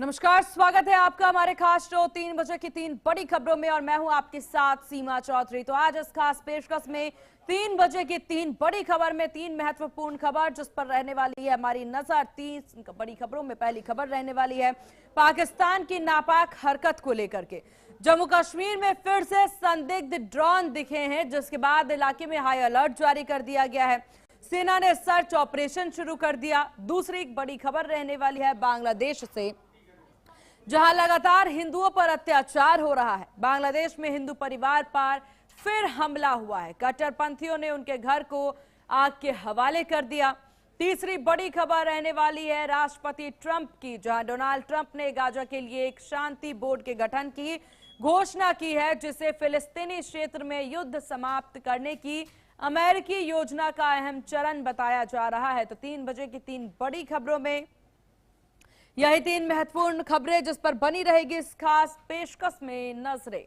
नमस्कार, स्वागत है आपका हमारे खास शो 3 बजे की 3 बड़ी खबरों में और मैं हूं आपके साथ सीमा चौधरी। तो आज इस खास पेशकश में 3 बजे की 3 बड़ी खबर में 3 महत्वपूर्ण खबर जिस पर रहने वाली है हमारी नजर। 3 बड़ी खबरों में पहली खबर रहने वाली है पाकिस्तान की नापाक हरकत को लेकर के। जम्मू कश्मीर में फिर से संदिग्ध ड्रोन दिखे हैं, जिसके बाद इलाके में हाई अलर्ट जारी कर दिया गया है। सेना ने सर्च ऑपरेशन शुरू कर दिया। दूसरी एक बड़ी खबर रहने वाली है बांग्लादेश से, जहां लगातार हिंदुओं पर अत्याचार हो रहा है। बांग्लादेश में हिंदू परिवार पर फिर हमला हुआ है। कट्टरपंथियों ने उनके घर को आग के हवाले कर दिया। तीसरी बड़ी खबर रहने वाली है राष्ट्रपति ट्रंप की, जहां डोनाल्ड ट्रंप ने गाजा के लिए एक शांति बोर्ड के गठन की घोषणा की है, जिसे फिलिस्तीनी क्षेत्र में युद्ध समाप्त करने की अमेरिकी योजना का अहम चरण बताया जा रहा है। तो 3 बजे की 3 बड़ी खबरों में यही 3 महत्वपूर्ण खबरें जिस पर बनी रहेगी इस खास पेशकश में नजरें।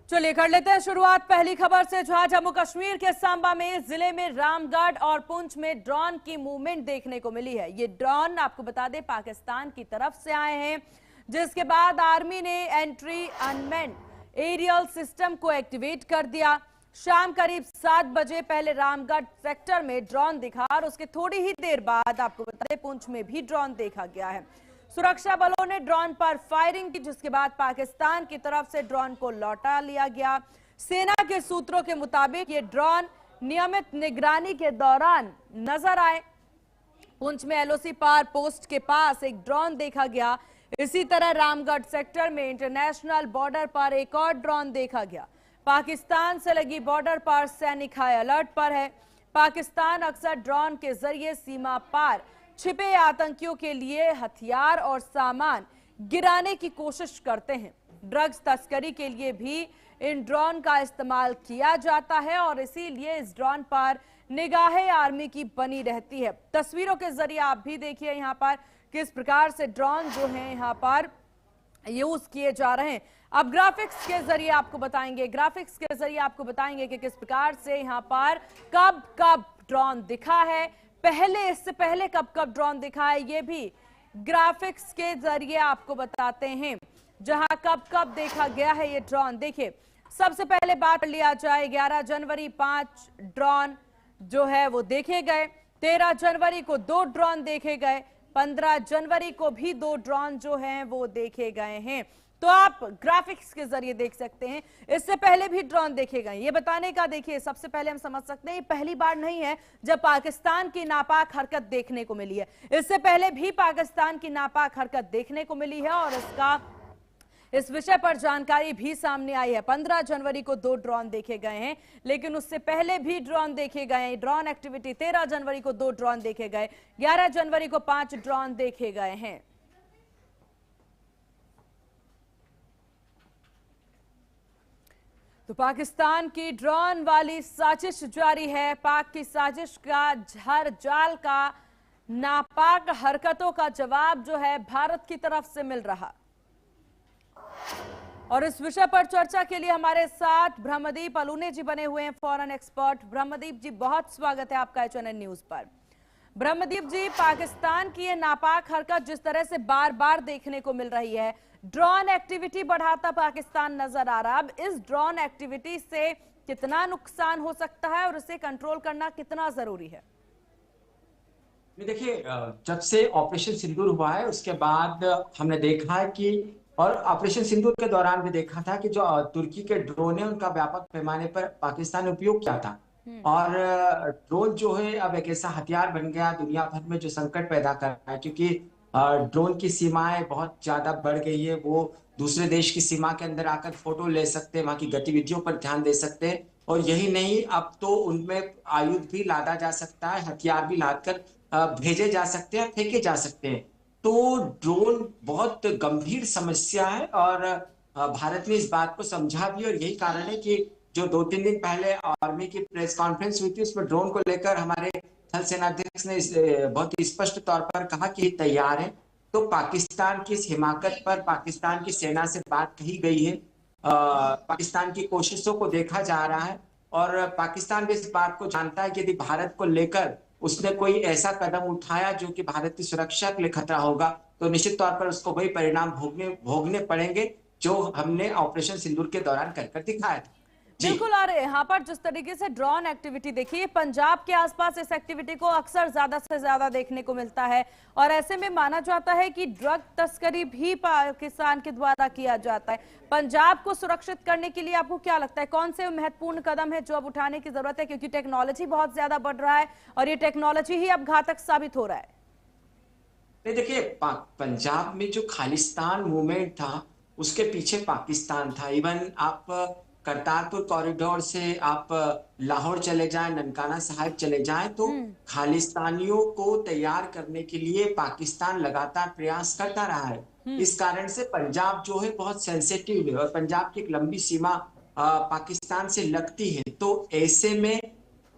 चलिए कर लेते हैं शुरुआत पहली खबर से, जहां जम्मू कश्मीर के सांबा में जिले में रामगढ़ और पुंछ में ड्रोन की मूवमेंट देखने को मिली है। ये ड्रोन आपको बता दें पाकिस्तान की तरफ से आए हैं, जिसके बाद आर्मी ने एंट्री अनमैन्ड एरियल सिस्टम को एक्टिवेट कर दिया। शाम करीब 7 बजे पहले रामगढ़ सेक्टर में ड्रोन दिखा और उसके थोड़ी ही देर बाद आपको बता दें पुंछ में भी ड्रोन देखा गया है। सुरक्षा बलों ने ड्रोन पर फायरिंग की, जिसके बाद पाकिस्तान की तरफ से ड्रोन को लौटा लिया गया। सेना के सूत्रों के मुताबिक ये ड्रोन नियमित निगरानी के दौरान नजर आए। पुंछ में एलओसी पार पोस्ट के पास एक ड्रोन देखा गया। इसी तरह रामगढ़ सेक्टर में इंटरनेशनल बॉर्डर पर एक और ड्रोन देखा गया। पाकिस्तान से लगी बॉर्डर पर सैनिक हाई अलर्ट पर है। पाकिस्तान अक्सर ड्रोन के जरिए सीमा पार छिपे आतंकियों के लिए हथियार और सामान गिराने की कोशिश करते हैं। ड्रग्स तस्करी के लिए भी इन ड्रोन का इस्तेमाल किया जाता है और इसीलिए इस ड्रोन पर निगाहें आर्मी की बनी रहती है। तस्वीरों के जरिए आप भी देखिए यहाँ पर किस प्रकार से ड्रोन जो है यहाँ पर यूज किए जा रहे हैं। अब ग्राफिक्स के जरिए आपको बताएंगे कि किस प्रकार से यहाँ पर कब कब ड्रोन दिखा है, इससे पहले कब कब ड्रोन दिखा है, ये भी ग्राफिक्स के जरिए आपको बताते हैं। जहां कब कब देखा गया है ये ड्रोन, देखिए सबसे पहले बात लिया जाए 11 जनवरी 5 ड्रोन जो है वो देखे गए। 13 जनवरी को 2 ड्रोन देखे गए। 15 जनवरी को भी 2 ड्रोन जो हैं वो देखे गए हैं। तो आप ग्राफिक्स के जरिए देख सकते हैं इससे पहले भी ड्रोन देखे गए। ये बताने का देखिए सबसे पहले हम समझ सकते हैं ये पहली बार नहीं है जब पाकिस्तान की नापाक हरकत देखने को मिली है। इससे पहले भी पाकिस्तान की नापाक हरकत देखने को मिली है और इस विषय पर जानकारी भी सामने आई है। 15 जनवरी को 2 ड्रोन देखे गए हैं, लेकिन उससे पहले भी ड्रोन देखे गए हैं। ड्रोन एक्टिविटी 13 जनवरी को 2 ड्रोन देखे गए, 11 जनवरी को 5 ड्रोन देखे गए हैं। तो पाकिस्तान की ड्रोन वाली साजिश जारी है। पाक की साजिश का हर जाल का नापाक हरकतों का जवाब जो है भारत की तरफ से मिल रहा। और इस विषय पर चर्चा के लिए हमारे साथ ब्रह्मदीप अलूने जी बने हुए हैं, फॉरेन एक्सपर्ट। ब्रह्मदीप जी बहुत स्वागत है आपका एचएनएन न्यूज पर। ब्रह्मदीप जी, पाकिस्तान की ये नापाक हरकत जिस तरह से बार बार देखने को मिल रही है, ड्रोन एक्टिविटी बढ़ाता पाकिस्तान नजर आ रहा। अब इस ड्रोन एक्टिविटी से कितना नुकसान हो सकता है और उसे कंट्रोल करना कितना जरूरी है? देखिए, जब से ऑपरेशन सिंदूर हुआ है उसके बाद हमने देखा है कि, और ऑपरेशन सिंदूर के दौरान भी देखा था कि जो तुर्की के ड्रोन है उनका व्यापक पैमाने पर पाकिस्तान ने उपयोग किया था। और ड्रोन जो है अब एक ऐसा हथियार बन गया दुनिया भर में जो संकट पैदा कर रहा है, क्योंकि ड्रोन की सीमाएं बहुत ज्यादा बढ़ गई है। वो दूसरे देश की सीमा के अंदर आकर फोटो ले सकते हैं, वहां की गतिविधियों पर ध्यान दे सकते हैं। और यही नहीं, अब तो उनमें आयुध भी लादा जा सकता है, हथियार भी लादकर भेजे जा सकते हैं, फेंके जा सकते हैं। तो ड्रोन बहुत गंभीर समस्या है और भारत ने इस बात को समझा भी। और यही कारण है कि जो 2-3 दिन पहले आर्मी की प्रेस कॉन्फ्रेंस हुई थी उसमें ड्रोन को लेकर हमारे थल सेनाध्यक्ष ने बहुत ही स्पष्ट तौर पर कहा कि तैयार है। तो पाकिस्तान की इस हिमाकत पर पाकिस्तान की सेना से बात कही गई है। पाकिस्तान की कोशिशों को देखा जा रहा है और पाकिस्तान भी इस बात को जानता है कि यदि भारत को लेकर उसने कोई ऐसा कदम उठाया जो कि भारत की सुरक्षा के लिए खतरा होगा, तो निश्चित तौर पर उसको वही परिणाम भोगने भोगने पड़ेंगे जो हमने ऑपरेशन सिंदूर के दौरान कर कर दिखाया था। जी। बिल्कुल। और यहाँ पर जिस तरीके से ड्रोन एक्टिविटी देखिए, पंजाब के आसपास इस एक्टिविटी को अक्सर ज्यादा से ज्यादा देखने को मिलता है और ऐसे में माना जाता है कि ड्रग तस्करी भी पाकिस्तान के द्वारा किया जाता है। पंजाब को सुरक्षित करने के लिए आपको क्या लगता है, कौन से महत्वपूर्ण कदम है जो अब उठाने की जरूरत है, क्योंकि टेक्नोलॉजी बहुत ज्यादा बढ़ रहा है और ये टेक्नोलॉजी ही अब घातक साबित हो रहा है। नहीं देखिए, पंजाब में जो खालिस्तान मूवमेंट था उसके पीछे पाकिस्तान था। इवन आप करतारपुर कॉरिडोर से आप लाहौर चले जाएं, ननकाना साहिब चले जाएं, तो खालिस्तानियों को तैयार करने के लिए पाकिस्तान लगातार प्रयास करता रहा है। इस कारण से पंजाब जो है बहुत सेंसिटिव है और पंजाब की एक लंबी सीमा पाकिस्तान से लगती है। तो ऐसे में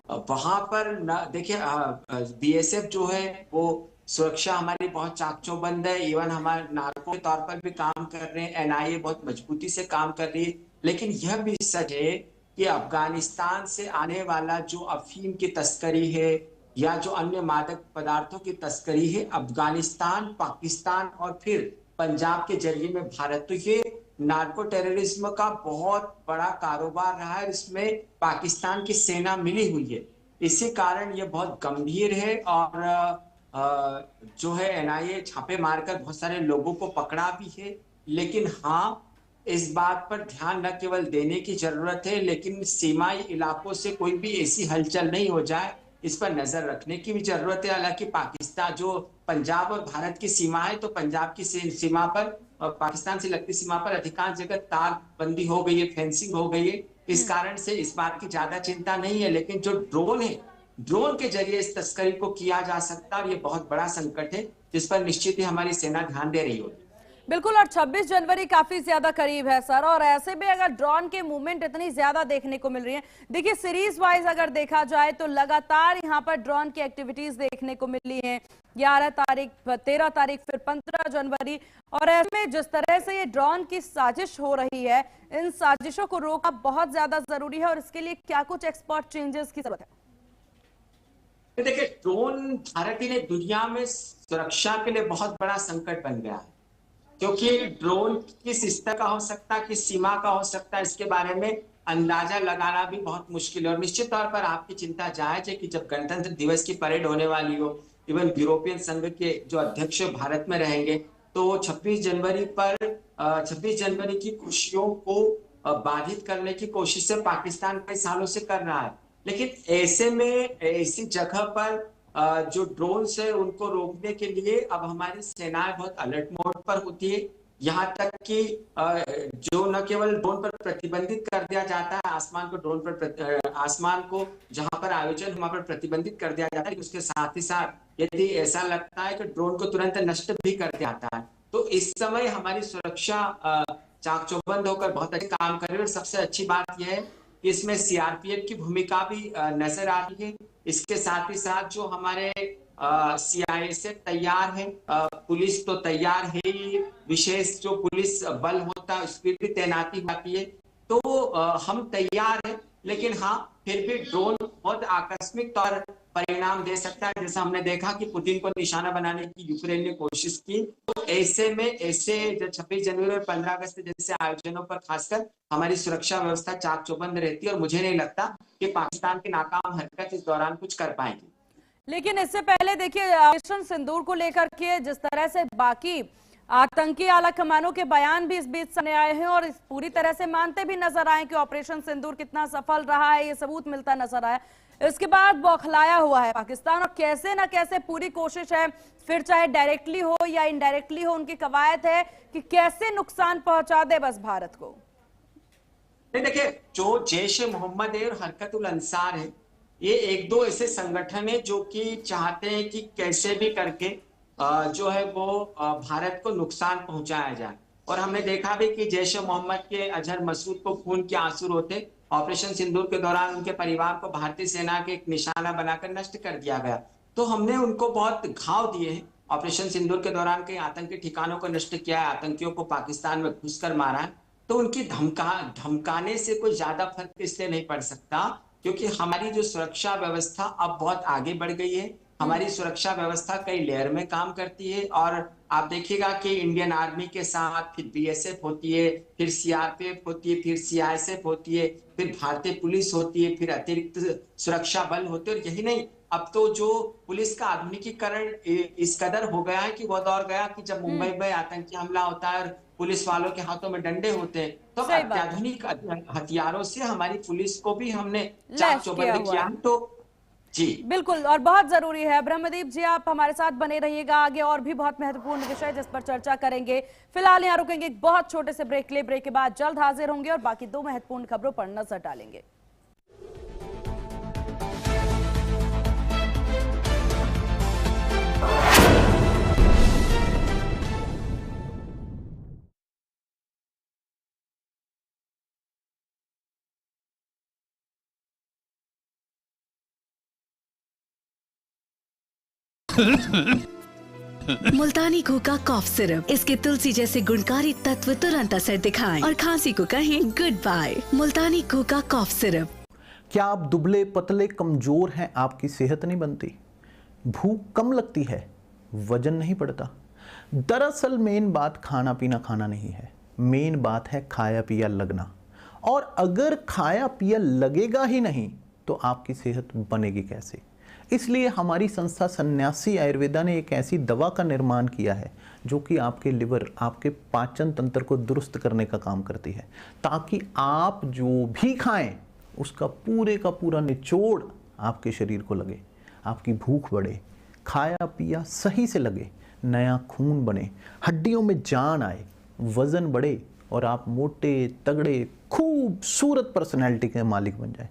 वहां पर देखिए, बीएसएफ जो है वो सुरक्षा हमारी बहुत चाक चौबंद है। इवन हमारे नार्को के तौर पर भी काम कर रहे हैं, एनआईए बहुत मजबूती से काम कर रही है। लेकिन यह भी सच है कि अफगानिस्तान से आने वाला जो अफीम की तस्करी है या जो अन्य मादक पदार्थों की तस्करी है, अफगानिस्तान, पाकिस्तान और फिर पंजाब के जरिए में भारत, तो ये नार्को टेररिज्म का बहुत बड़ा कारोबार रहा है। इसमें पाकिस्तान की सेना मिली हुई है। इसी कारण ये बहुत गंभीर है और जो है एनआईए छापे मारकर बहुत सारे लोगों को पकड़ा भी है। लेकिन हाँ, इस बात पर ध्यान न केवल देने की जरूरत है, लेकिन सीमाई इलाकों से कोई भी ऐसी हलचल नहीं हो जाए, इस पर नजर रखने की भी जरूरत है। हालांकि पाकिस्तान जो पंजाब और भारत की सीमा है, तो पंजाब की सीमा पर और पाकिस्तान से लगती सीमा पर अधिकांश जगह तार बंदी हो गई है, फेंसिंग हो गई है। इस कारण से इस बात की ज्यादा चिंता नहीं है। लेकिन जो ड्रोन है, ड्रोन के जरिए इस तस्करी को किया जा सकता है और ये बहुत बड़ा संकट है जिस पर निश्चित ही हमारी सेना ध्यान दे रही होगी। बिल्कुल। और 26 जनवरी काफी ज्यादा करीब है सर, और ऐसे में अगर ड्रोन के मूवमेंट इतनी ज्यादा देखने को मिल रही है, देखिए सीरीज वाइज अगर देखा जाए तो लगातार यहाँ पर ड्रोन की एक्टिविटीज देखने को मिली है। 11 तारीख, 13 तारीख, फिर 15 जनवरी। और ऐसे में जिस तरह से ये ड्रोन की साजिश हो रही है, इन साजिशों को रोकना बहुत ज्यादा जरूरी है और इसके लिए क्या कुछ एक्सपर्ट चेंजेस की जरूरत है? देखिए, ड्रोन भारत ही नहीं, दुनिया में सुरक्षा के लिए बहुत बड़ा संकट बन गया है। क्योंकि ड्रोन किस स्तर का हो सकता है, किस सीमा का हो सकता है, इसके बारे में अंदाजा लगाना भी बहुत मुश्किल है। और निश्चित तौर पर आपकी चिंता जायज है कि जब गणतंत्र दिवस की परेड होने वाली हो, इवन यूरोपियन संघ के जो अध्यक्ष भारत में रहेंगे, तो 26 जनवरी पर 26 जनवरी की खुशियों को बाधित करने की कोशिश से पाकिस्तान कई सालों से कर रहा है। लेकिन ऐसे में ऐसी जगह पर जो ड्रोन है उनको रोकने के लिए अब हमारी सेनाएं बहुत अलर्ट मोड पर होती है। यहाँ तक कि जो न केवल ड्रोन पर प्रतिबंधित कर दिया जाता है, आसमान को ड्रोन पर आसमान को जहां पर आयोजन वहां पर प्रतिबंधित कर दिया जाता है, उसके साथ ही साथ यदि ऐसा लगता है कि ड्रोन को तुरंत नष्ट भी कर दिया जाता है। तो इस समय हमारी सुरक्षा चाक चौबंद होकर बहुत अच्छे काम कर रही है। और सबसे अच्छी बात यह है कि इसमें सीआरपीएफ की भूमिका भी नजर आ रही है। इसके साथ ही साथ जो हमारे सीआईएसएफ तैयार है, पुलिस तो तैयार है ही, विशेष जो पुलिस बल होता है उसकी भी तैनाती होती है। तो हम तैयार हैं। लेकिन हाँ, फिर भी ड्रोन बहुत आकस्मिक तौर परिणाम दे सकता है, जैसा हमने देखा कि पुतिन को निशाना बनाने की यूक्रेन ने कोशिश की। तो ऐसे में ऐसे 26 जनवरी और 15 अगस्त जैसे आयोजनों पर खासकर हमारी सुरक्षा व्यवस्था चाक चौबंद रहती है और मुझे नहीं लगता कि पाकिस्तान की नाकाम हरकत इस दौरान कुछ कर पाएगी। लेकिन इससे पहले देखिए, ऑपरेशन सिंदूर को लेकर के जिस तरह से बाकी आतंकी आला कमानों के बयान भी इस बीच सामने आए हैं और इस पूरी तरह से मानते भी नजर आए कि ऑपरेशन सिंदूर कितना सफल रहा है, ये सबूत मिलता नजर आया। इसके बाद बौखलाया हुआ है पाकिस्तान और कैसे ना कैसे पूरी कोशिश है, फिर चाहे डायरेक्टली हो या इनडायरेक्टली हो, उनकी कवायद है कि कैसे नुकसान पहुंचा दे बस भारत को। नहीं देखिए, जो जैश ए मोहम्मद है और हरकतुल अंसार है, ये एक दो ऐसे संगठन है जो कि चाहते हैं कि कैसे भी करके जो है वो भारत को नुकसान पहुंचाया जाए। और हमने देखा भी कि जैश ए मोहम्मद के अजहर मसूद को खून के आंसू रोते ऑपरेशन सिंदूर के दौरान उनके परिवार को भारतीय सेना के एक निशाना बनाकर नष्ट कर दिया गया। तो हमने उनको बहुत घाव दिए हैं। ऑपरेशन सिंदूर के दौरान कई आतंकी ठिकानों को नष्ट किया है, आतंकियों को पाकिस्तान में घुसकर मारा है। तो उनकी धमकाने से कोई ज्यादा फर्क इसलिए नहीं पड़ सकता, क्योंकि हमारी जो सुरक्षा व्यवस्था अब बहुत आगे बढ़ गई है। हमारी सुरक्षा व्यवस्था कई लेयर में काम करती है। और आप देखिएगा कि इंडियन आर्मी के साथ फिर बीएसएफ होती है, फिर सीआरपीएफ होती है, फिर सीआईएसएफ होती है, फिर भारतीय पुलिस होती है, फिर अतिरिक्त सुरक्षा बल होते हैं। और यही नहीं, अब तो जो पुलिस का आधुनिकीकरण इस कदर हो गया है कि वो दौर गया कि जब मुंबई में आतंकी हमला होता है और पुलिस वालों के हाथों में डंडे होते हैं, तो सही बात है। अत्याधुनिक हथियारों से हमारी पुलिस को भी हमने चाक लैस किया चौबंद हुआ किया है। है। तो जी बिल्कुल, और बहुत जरूरी है। ब्रह्मदीप जी, आप हमारे साथ बने रहिएगा, आगे और भी बहुत महत्वपूर्ण विषय जिस पर चर्चा करेंगे। फिलहाल यहाँ रुकेंगे एक बहुत छोटे से ब्रेक के लिए। ब्रेक के बाद जल्द हाजिर होंगे और बाकी दो महत्वपूर्ण खबरों पर नजर डालेंगे। मुल्तानी घोका कॉफ सिरप, इसके तुलसी जैसे गुणकारी तत्व तुरंत असर दिखाएं और खांसी को कहें गुड बाय। मुल्तानी घोका कॉफ सिरप। क्या आप दुबले पतले कमजोर हैं? आपकी सेहत नहीं बनती, भूख कम लगती है, वजन नहीं बढ़ता? दरअसल मेन बात खाना पीना खाना नहीं है, मेन बात है खाया पिया लगना। और अगर खाया पिया लगेगा ही नहीं तो आपकी सेहत बनेगी कैसे? इसलिए हमारी संस्था सन्यासी आयुर्वेदा ने एक ऐसी दवा का निर्माण किया है जो कि आपके लिवर, आपके पाचन तंत्र को दुरुस्त करने का काम करती है, ताकि आप जो भी खाएं उसका पूरे का पूरा निचोड़ आपके शरीर को लगे, आपकी भूख बढ़े, खाया पिया सही से लगे, नया खून बने, हड्डियों में जान आए, वजन बढ़े और आप मोटे तगड़े खूबसूरत पर्सनैलिटी के मालिक बन जाए।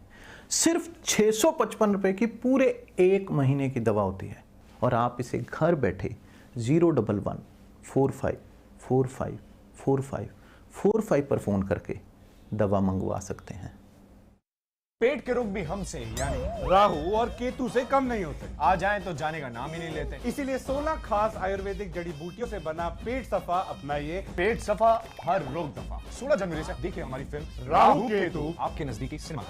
सिर्फ 655 रुपए की पूरे 1 महीने की दवा होती है और आप इसे घर बैठे 011-45454545 पर फोन करके दवा मंगवा सकते हैं। पेट के रोग भी हमसे यानी राहु और केतु से कम नहीं होते। आ जाएं तो जाने का नाम ही नहीं लेते। इसीलिए 16 खास आयुर्वेदिक जड़ी बूटियों से बना पेट सफा अपनाइए। पेट सफा, हर रोग दफा। 16 जनवरी से देखिए हमारी फिल्म राहु केतु आपके नजदीकी सिनेमा में।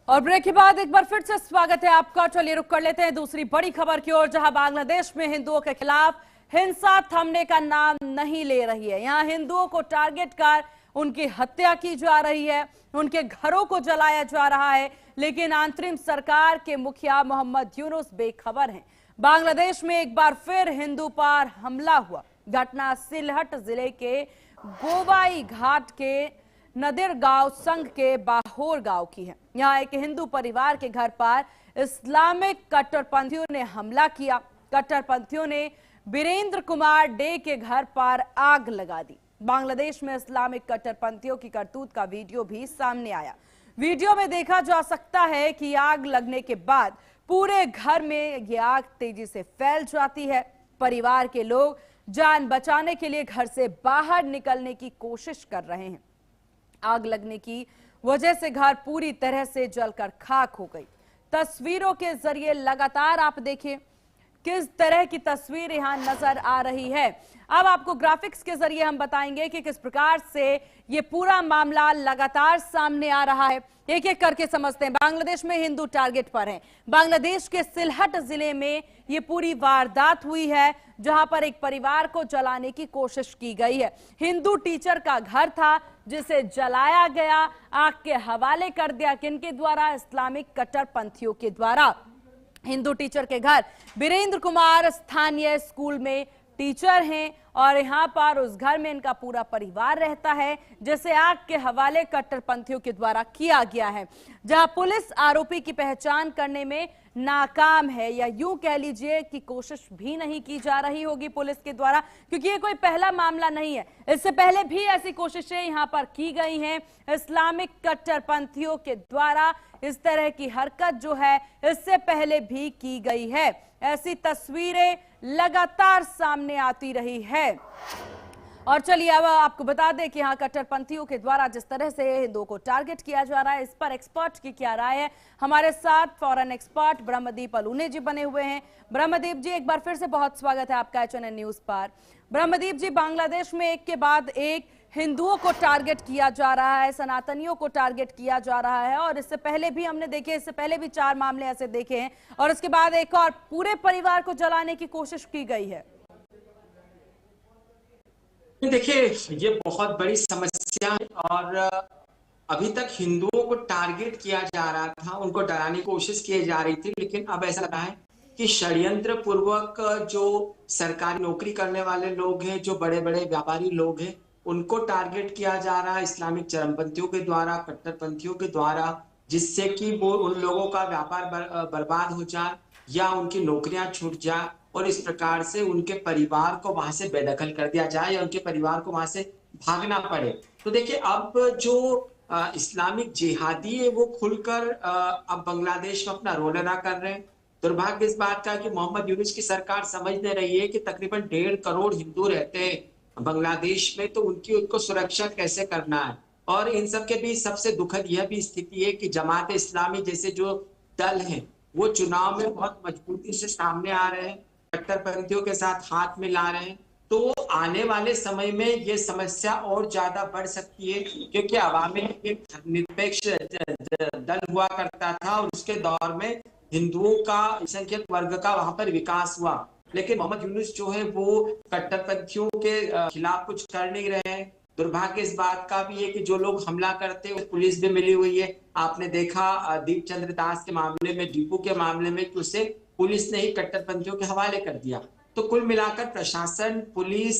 और ब्रेक के बाद एक बार फिर से स्वागत है आपका। चलिए रुक कर लेते हैं दूसरी बड़ी खबर की ओर, जहां बांग्लादेश में हिंदुओं के खिलाफ हिंसा थमने का नाम नहीं ले रही है। यहां हिंदुओं को टारगेट कर उनकी हत्या की जा रही है, उनके घरों को जलाया जा रहा है, लेकिन अंतरिम सरकार के मुखिया मोहम्मद यूनुस बेखबर हैं। बांग्लादेश में एक बार फिर हिंदू पर हमला हुआ। घटना सिलहट जिले के गोबाई घाट के नदिर गांव संघ के बाहोर गांव की है। यहां एक हिंदू परिवार के घर पर इस्लामिक कट्टरपंथियों ने हमला किया। कट्टरपंथियों ने वीरेंद्र कुमार डे के घर पर आग लगा दी। बांग्लादेश में इस्लामिक कट्टरपंथियों की करतूत का वीडियो भी सामने आया। वीडियो में देखा जा सकता है कि आग लगने के बाद पूरे घर में यह आग तेजी से फैल जाती है। परिवार के लोग जान बचाने के लिए घर से बाहर निकलने की कोशिश कर रहे हैं। आग लगने की वजह से घर पूरी तरह से जलकर खाक हो गई। तस्वीरों के जरिए लगातार आप देखिए किस तरह की तस्वीर यहां नजर आ रही है। अब आपको ग्राफिक्स के जरिए हम बताएंगे कि किस प्रकार से ये पूरा मामला लगातार सामने आ रहा है। एक एक करके समझते हैं। बांग्लादेश में हिंदू टारगेट पर हैं। बांग्लादेश के सिलहट जिले में ये पूरी वारदात हुई है, जहां पर एक परिवार को जलाने की कोशिश की गई है। हिंदू टीचर का घर था जिसे जलाया गया, आग के हवाले कर दिया। किनके द्वारा? इस्लामिक कट्टरपंथियों के द्वारा। हिंदू टीचर के घर, वीरेंद्र कुमार स्थानीय स्कूल में टीचर हैं और यहां पर उस घर में इनका पूरा परिवार रहता है, जिसे आग के हवाले कट्टरपंथियों के द्वारा किया गया है। जहां पुलिस आरोपी की पहचान करने में नाकाम है, या यूं कह लीजिए कि कोशिश भी नहीं की जा रही होगी पुलिस के द्वारा, क्योंकि ये कोई पहला मामला नहीं है। इससे पहले भी ऐसी कोशिशें यहां पर की गई हैं। इस्लामिक कट्टरपंथियों के द्वारा इस तरह की हरकत जो है इससे पहले भी की गई है। ऐसी तस्वीरें लगातार सामने आती रही है। और चलिए अब आपको बता दें कि यहाँ कट्टरपंथियों के द्वारा जिस तरह से हिंदुओं को टारगेट किया जा रहा है, इस पर एक्सपर्ट की क्या राय है। हमारे साथ फॉरेन एक्सपर्ट ब्रह्मदीप अलूने जी बने हुए हैं। ब्रह्मदीप जी, एक बार फिर से बहुत स्वागत है आपका HNN न्यूज पर। ब्रह्मदीप जी, बांग्लादेश में एक के बाद एक हिंदुओं को टारगेट किया जा रहा है, सनातनियों को टारगेट किया जा रहा है, और इससे पहले भी हमने देखे, इससे पहले भी 4 मामले ऐसे देखे हैं, और इसके बाद एक और पूरे परिवार को जलाने की कोशिश की गई है। देखिए, ये बहुत बड़ी समस्या है और अभी तक हिंदुओं को टारगेट किया जा रहा था, उनको डराने की कोशिश की जा रही थी, लेकिन अब ऐसा लगा है कि षड्यंत्र पूर्वक जो सरकारी नौकरी करने वाले लोग हैं, जो बड़े बड़े व्यापारी लोग हैं, उनको टारगेट किया जा रहा है इस्लामिक चरमपंथियों के द्वारा, कट्टरपंथियों के द्वारा, जिससे कि वो उन लोगों का व्यापार बर्बाद हो जाए या उनकी नौकरियां छूट जाए और इस प्रकार से उनके परिवार को वहां से बेदखल कर दिया जाए या उनके परिवार को वहां से भागना पड़े। तो देखिए, अब जो इस्लामिक जिहादी है वो खुलकर अब बांग्लादेश में अपना रोल अदा कर रहे हैं। दुर्भाग्य इस बात का कि मोहम्मद यूनुस की सरकार समझ नहीं रही है कि तकरीबन 1.5 करोड़ हिंदू रहते हैं बांग्लादेश में, तो उनको सुरक्षा कैसे करना है। और इन सब के बीच सबसे दुखद यह भी स्थिति है कि जमात इस्लामी जैसे जो दल हैं वो चुनाव में बहुत मजबूती से सामने आ रहे हैं, कट्टरपंथियों के साथ हाथ मिला रहे हैं। तो आने वाले समय में ये समस्या और ज्यादा बढ़ सकती है, क्योंकि अवामी एक धर्मनिरपेक्ष दल हुआ करता था और उसके दौर में हिंदुओं का संख्यक वर्ग का वहां पर विकास हुआ। लेकिन मोहम्मद यूनुस जो है वो कट्टरपंथियों के खिलाफ कुछ कर नहीं रहे हैं। दुर्भाग्य इस बात का भी है कि जो लोग हमला करते हैं पुलिस भी मिली हुई है। आपने देखा दीप चंद्र दास के मामले में, दीपू के मामले में, कि उसे पुलिस ने ही कट्टरपंथियों के हवाले कर दिया। तो कुल मिलाकर प्रशासन, पुलिस,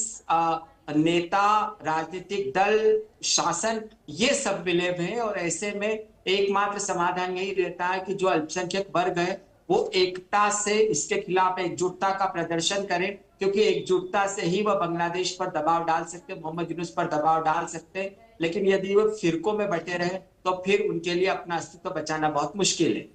नेता, राजनीतिक दल, शासन, ये सब मिले हुए हैं और ऐसे में एकमात्र समाधान यही रहता है कि जो अल्पसंख्यक वर्ग है वो एकता से इसके खिलाफ एकजुटता का प्रदर्शन करें, क्योंकि एकजुटता से ही वह बांग्लादेश पर दबाव डाल सकते हैं, मोहम्मद यूनुस पर दबाव डाल सकते हैं। लेकिन यदि वह फिरकों में बटे रहे तो फिर उनके लिए अपना अस्तित्व बचाना बहुत मुश्किल है।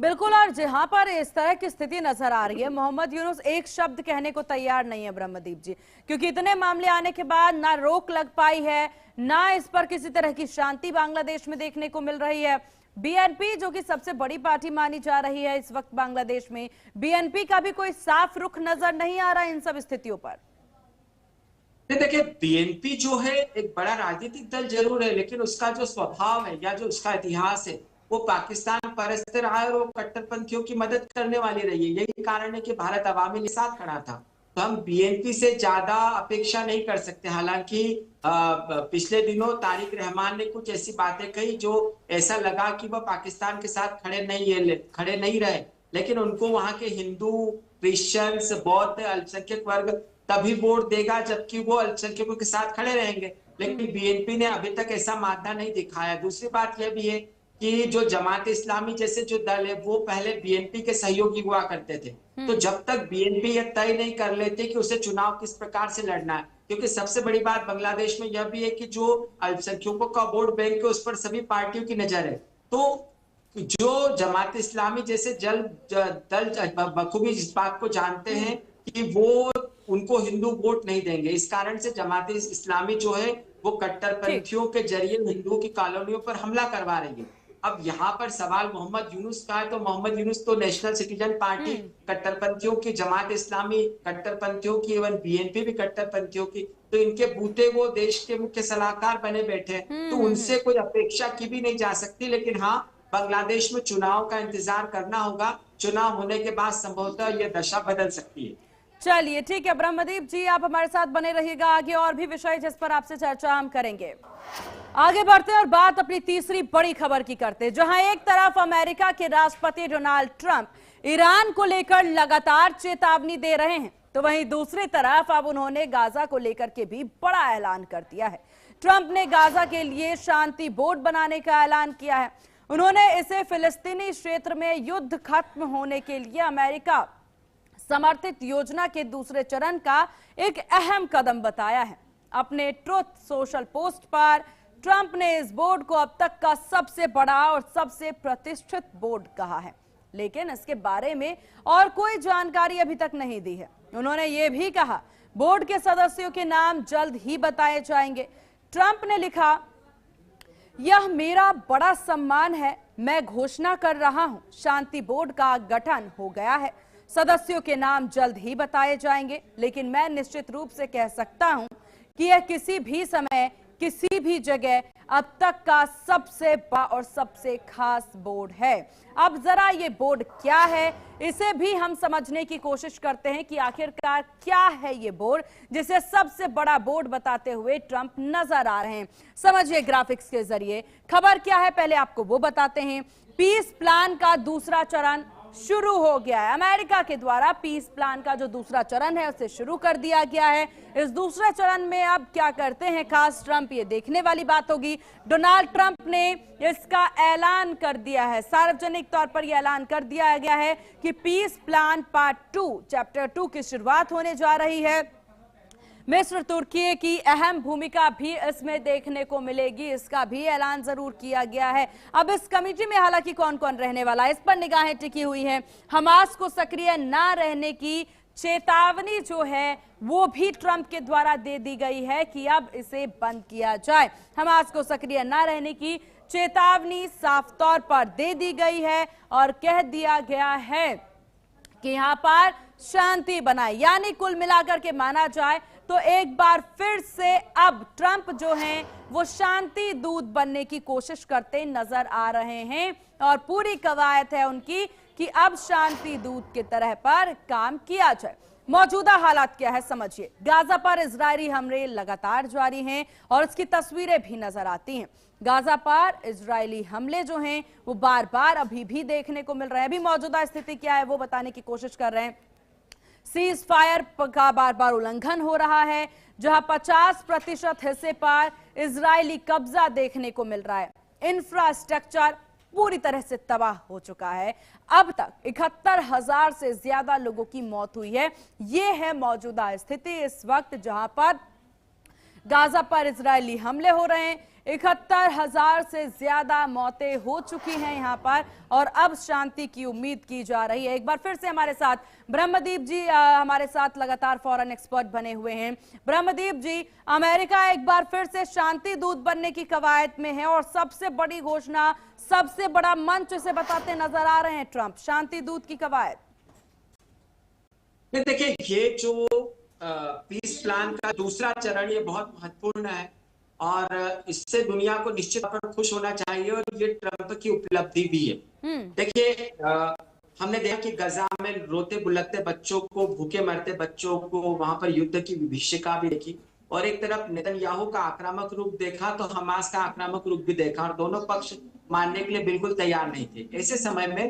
बिल्कुल, और जहां पर इस तरह की स्थिति नजर आ रही है, मोहम्मद यूनुस एक शब्द कहने को तैयार नहीं है ब्रह्मदीप जी, क्योंकि इतने मामले आने के बाद ना रोक लग पाई है, ना इस पर किसी तरह की शांति बांग्लादेश में देखने को मिल रही है। बीएनपी जो कि सबसे बड़ी पार्टी मानी जा रही है इस वक्त बांग्लादेश में, बीएनपी का भी कोई साफ रुख नजर नहीं आ रहा इन सब स्थितियों पर। देखिए, बीएनपी जो है एक बड़ा राजनीतिक दल जरूर है, लेकिन उसका जो स्वभाव है या जो उसका इतिहास है वो पाकिस्तान परस्त रहा है और वो कट्टरपंथियों की मदद करने वाली रही है। यही कारण है कि भारत अवामी के साथ खड़ा था। तो हम बीएनपी से ज्यादा अपेक्षा नहीं कर सकते। हालांकि पिछले दिनों तारिक रहमान ने कुछ ऐसी बातें कही जो ऐसा लगा कि वह पाकिस्तान के साथ खड़े नहीं रहे, लेकिन उनको वहां के हिंदू, क्रिश्चियंस, बौद्ध, अल्पसंख्यक वर्ग तभी वोट देगा जबकि वो अल्पसंख्यकों के साथ खड़े रहेंगे। लेकिन बीएनपी ने अभी तक ऐसा मानना नहीं दिखाया। दूसरी बात यह भी है कि जो जमात इस्लामी जैसे जो दल है वो पहले बीएनपी के सहयोगी हुआ करते थे। तो जब तक बीएनपी यह तय नहीं कर लेते कि उसे चुनाव किस प्रकार से लड़ना है, क्योंकि सबसे बड़ी बात बांग्लादेश में यह भी है कि जो अल्पसंख्यकों का वोट बैंक है उस पर सभी पार्टियों की नजर है। तो जो जमात इस्लामी जैसे दल बखूबी इस बात को जानते हैं कि वो उनको हिंदू वोट नहीं देंगे। इस कारण से जमात इस्लामी जो है वो कट्टरपंथियों के जरिए हिंदुओं की कॉलोनियों पर हमला करवा रही है। अब यहाँ पर सवाल मोहम्मद यूनुस का है, तो मोहम्मद यूनुस तो नेशनल सिटीजन पार्टी कट्टरपंथियों की, जमात इस्लामी कट्टरपंथियों की, इवन बीएनपी भी कट्टरपंथियों की, तो इनके बूते वो देश के मुख्य सलाहकार बने बैठे हैं। तो उनसे कोई अपेक्षा की भी नहीं जा सकती। लेकिन हाँ, बांग्लादेश में चुनाव का इंतजार करना होगा। चुनाव होने के बाद संभवतः यह दशा बदल सकती है। चलिए ठीक है ब्रह्मदीप जी, आप हमारे साथ बने रहिएगा। आगे और भी विषय जिस पर आपसे चर्चा हम करेंगे। आगे बढ़ते और बात अपनी तीसरी बड़ी खबर की करते, जहां एक तरफ अमेरिका के राष्ट्रपति डोनाल्ड ट्रंप ईरान को लेकर लगातार चेतावनी दे रहे हैं, तो वहीं दूसरी तरफ अब उन्होंने गाजा को लेकर के भी बड़ा ऐलान कर दिया है। ट्रंप ने गाजा के लिए शांति बोर्ड बनाने का ऐलान किया है। उन्होंने इसे फिलिस्तीनी क्षेत्र में युद्ध खत्म होने के लिए अमेरिका समर्थित योजना के दूसरे चरण का एक अहम कदम बताया है। अपने ट्रुथ सोशल पोस्ट पर ट्रंप ने इस बोर्ड को अब तक का सबसे बड़ा और सबसे प्रतिष्ठित बोर्ड कहा है, लेकिन इसके बारे में और कोई जानकारी अभी तक नहीं दी है। उन्होंने ये भी कहा, बोर्ड के सदस्यों के नाम जल्द ही बताए जाएंगे। ट्रंप ने लिखा, यह मेरा बड़ा सम्मान है, मैं घोषणा कर रहा हूं, शांति बोर्ड का गठन हो गया है। सदस्यों के नाम जल्द ही बताए जाएंगे, लेकिन मैं निश्चित रूप से कह सकता हूं कि यह किसी भी समय किसी भी जगह अब तक का सबसे बड़ा और सबसे खास बोर्ड है। अब जरा ये बोर्ड क्या है, इसे भी हम समझने की कोशिश करते हैं कि आखिरकार क्या है ये बोर्ड जिसे सबसे बड़ा बोर्ड बताते हुए ट्रंप नजर आ रहे हैं। समझिए ग्राफिक्स के जरिए। खबर क्या है पहले आपको वो बताते हैं। पीस प्लान का दूसरा चरण शुरू हो गया है। अमेरिका के द्वारा पीस प्लान का जो दूसरा चरण है उसे शुरू कर दिया गया है। इस दूसरे चरण में अब क्या करते हैं खास ट्रंप, ये देखने वाली बात होगी। डोनाल्ड ट्रंप ने इसका ऐलान कर दिया है, सार्वजनिक तौर पर यह ऐलान कर दिया गया है कि पीस प्लान पार्ट 2 चैप्टर 2 की शुरुआत होने जा रही है। मिस्र तुर्की की अहम भूमिका भी इसमें देखने को मिलेगी, इसका भी ऐलान जरूर किया गया है। अब इस कमेटी में हालांकि कौन कौन रहने वाला है, इस पर निगाहें टिकी हुई हैं। हमास को सक्रिय ना रहने की चेतावनी जो है वो भी ट्रंप के द्वारा दे दी गई है कि अब इसे बंद किया जाए। हमास को सक्रिय ना रहने की चेतावनी साफ तौर पर दे दी गई है और कह दिया गया है कि यहां पर शांति बनाए। यानी कुल मिलाकर के माना जाए तो एक बार फिर से अब ट्रंप जो हैं वो शांति दूत बनने की कोशिश करते नजर आ रहे हैं और पूरी कवायद है उनकी कि अब शांति दूत की तरह पर काम किया जाए। मौजूदा हालात क्या है समझिए। गाजा पर इजरायली हमले लगातार जारी हैं और इसकी तस्वीरें भी नजर आती हैं। गाजा पर इजरायली हमले जो हैं वो बार बार अभी भी देखने को मिल रहे हैं। अभी मौजूदा स्थिति क्या है वो बताने की कोशिश कर रहे हैं। सीज फायर का बार बार उल्लंघन हो रहा है, जहां 50% हिस्से पर इजरायली कब्जा देखने को मिल रहा है। इंफ्रास्ट्रक्चर पूरी तरह से तबाह हो चुका है। अब तक 71,000 से ज्यादा लोगों की मौत हुई है। यह है मौजूदा स्थिति इस वक्त जहां पर गाजा पर इजरायली हमले हो रहे हैं। 71,000 से ज्यादा मौतें हो चुकी हैं यहां पर और अब शांति की उम्मीद की जा रही है। एक बार फिर से हमारे साथ ब्रह्मदीप जी हमारे साथ लगातार फॉरेन एक्सपर्ट बने हुए हैं। ब्रह्मदीप जी, अमेरिका एक बार फिर से शांति दूत बनने की कवायद में है और सबसे बड़ी घोषणा, सबसे बड़ा मंच से बताते नजर आ रहे हैं ट्रंप, शांति दूत की कवायद। देखिए, ये जो पीस प्लान का दूसरा चरण ये बहुत महत्वपूर्ण है और इससे दुनिया को निश्चित तौर पर खुश होना चाहिए और ये ट्रंप की उपलब्धि भी है। देखिए, हमने देखा कि गजा में रोते बुलकते बच्चों को, भूखे मरते बच्चों को, वहां पर युद्ध की विभीषिका भी देखी और एक तरफ नेतन्याहू का आक्रामक रूप देखा तो हमास का आक्रामक रूप भी देखा और दोनों पक्ष मानने के लिए बिल्कुल तैयार नहीं थे। ऐसे समय में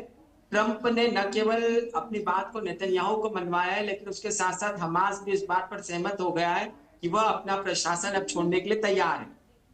ट्रंप ने न केवल अपनी बात को नेतन्याहू को मनवाया है, लेकिन उसके साथ साथ हमास भी इस बात पर सहमत हो गया है कि वह अपना प्रशासन अब छोड़ने के लिए तैयार है।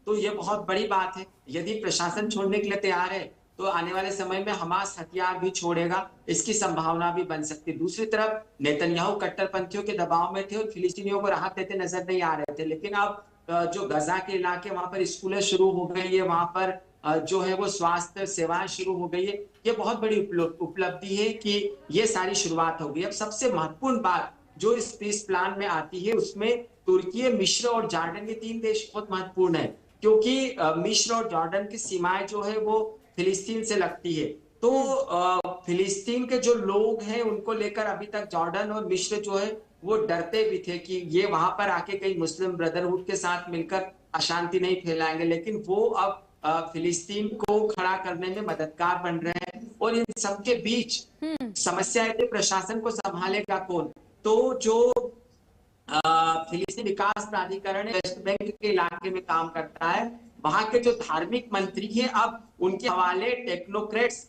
तो ये बहुत बड़ी बात है। यदि प्रशासन छोड़ने के लिए तैयार है तो आने वाले समय में हमास हथियार भी छोड़ेगा, इसकी संभावना भी बन सकती है। दूसरी तरफ नेतन्याहू कट्टरपंथियों के दबाव में थे और फिलिस्तीनियों को राहत देते नजर नहीं आ रहे थे, लेकिन अब जो गजा के इलाके वहां पर स्कूलें शुरू हो गई है, वहां पर जो है वो स्वास्थ्य सेवाएं शुरू हो गई है। ये बहुत बड़ी उपलब्धि है कि ये सारी शुरुआत हो गई। अब सबसे महत्वपूर्ण बात जो इस पीस प्लान में आती है उसमें तुर्की, मिस्र और जॉर्डन ये 3 देश बहुत महत्वपूर्ण है, क्योंकि मिस्र और जॉर्डन की सीमाएं जो है वो फिलिस्तीन से लगती है। तो फिलिस्तीन के जो लोग हैं उनको लेकर अभी तक जॉर्डन और मिस्र जो है वो डरते भी थे कि ये वहां पर आके कहीं मुस्लिम ब्रदरहुड के साथ मिलकर अशांति नहीं फैलाएंगे, लेकिन वो अब फिलिस्तीन को खड़ा करने में मददगार बन रहे हैं। और इन सबके बीच समस्या है कि प्रशासन को संभालेगा कौन। तो जो फिलिस्तीन विकास प्राधिकरण वेस्ट बैंक के इलाके में काम करता है, वहां के जो धार्मिक मंत्री हैं अब उनके हवाले टेक्नोक्रेट्स,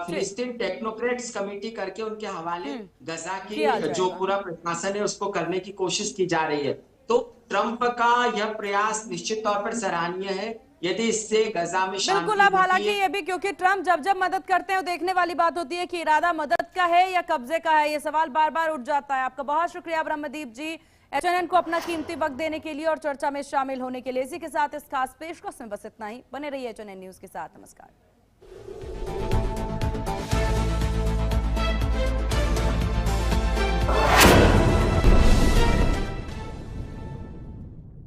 फिलिस्तीन टेक्नोक्रेट्स कमेटी करके उनके हवाले गजा की जो पूरा प्रशासन है उसको करने की कोशिश की जा रही है। तो ट्रंप का यह प्रयास निश्चित तौर पर सराहनीय है यदि इससे गजा में शांति। बिल्कुल। अब हालांकि ये भी क्योंकि ट्रंप जब जब मदद करते हैं वो देखने वाली बात होती है कि इरादा मदद का है या कब्जे का है, ये सवाल बार बार उठ जाता है। आपका बहुत शुक्रिया ब्रह्मदीप जी, HNN को अपना कीमती वक्त देने के लिए और चर्चा में शामिल होने के लिए। इसी के साथ इस खास पेशकश में बस इतना ही। बने रहिए HNN न्यूज के साथ। नमस्कार।